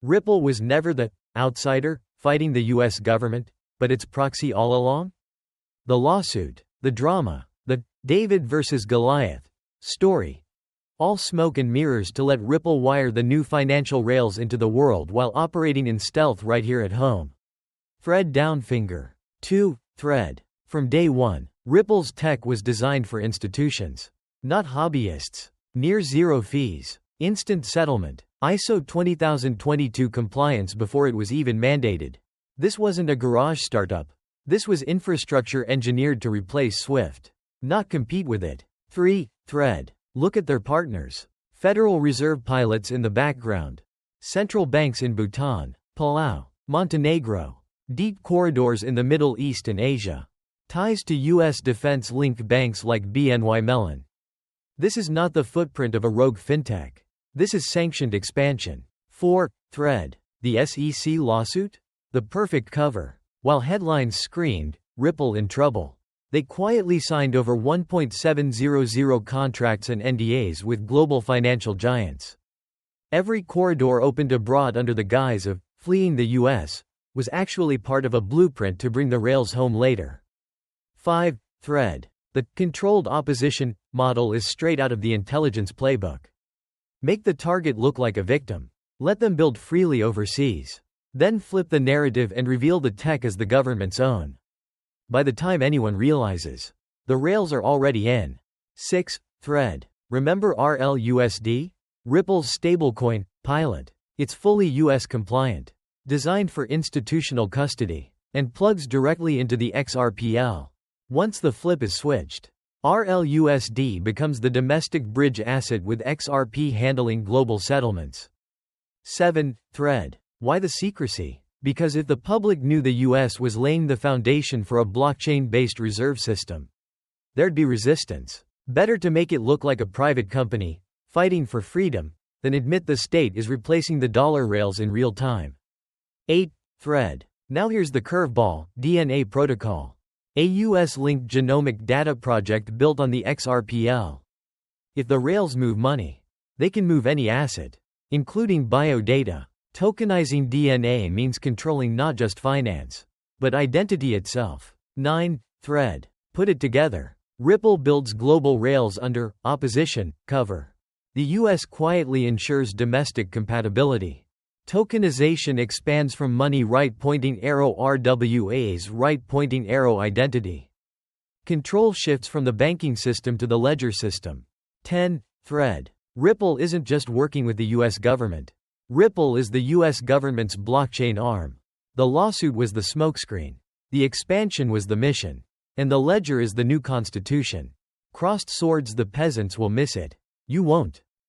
Ripple was never the outsider fighting the US government, but its proxy all along? The lawsuit, the drama, the David versus Goliath story. All smoke and mirrors to let Ripple wire the new financial rails into the world while operating in stealth right here at home. Fred Downfinger. 2. Thread. From day one, Ripple's tech was designed for institutions, not hobbyists. Near zero fees, instant settlement, ISO 20022 compliance before it was even mandated. This wasn't a garage startup. This was infrastructure engineered to replace Swift, not compete with it. 3. Thread. Look at their partners. Federal Reserve pilots in the background. Central banks in Bhutan, Palau, Montenegro. Deep corridors in the Middle East and Asia. Ties to U.S. defense-linked banks like BNY Mellon. This is not the footprint of a rogue fintech. This is sanctioned expansion. 4. Thread. The SEC lawsuit? The perfect cover. While headlines screamed, Ripple in trouble, they quietly signed over 1.700 contracts and NDAs with global financial giants. Every corridor opened abroad under the guise of fleeing the US was actually part of a blueprint to bring the rails home later. 5. Thread. The controlled opposition model is straight out of the intelligence playbook. Make the target look like a victim. Let them build freely overseas. Then flip the narrative and reveal the tech as the government's own. By the time anyone realizes, the rails are already in. 6. Thread. Remember RLUSD? Ripple's stablecoin pilot. It's fully US compliant, designed for institutional custody, and plugs directly into the XRPL. Once the flip is switched, RLUSD becomes the domestic bridge asset with XRP handling global settlements. 7. Thread. Why the secrecy? Because if the public knew the US was laying the foundation for a blockchain-based reserve system, there'd be resistance. Better to make it look like a private company, fighting for freedom, than admit the state is replacing the dollar rails in real time. 8. Thread. Now here's the curveball, DNA protocol. A US-linked genomic data project built on the XRPL. If the rails move money, they can move any asset, including biodata. Tokenizing DNA means controlling not just finance, but identity itself. 9. Thread. Put it together. Ripple builds global rails under opposition cover. The US quietly ensures domestic compatibility. Tokenization expands from money right-pointing arrow RWA's right-pointing arrow identity. Control shifts from the banking system to the ledger system. 10. Thread. Ripple isn't just working with the US government. Ripple is the US government's blockchain arm. The lawsuit was the smokescreen. The expansion was the mission. And the ledger is the new constitution. Crossed swords, the peasants will miss it. You won't.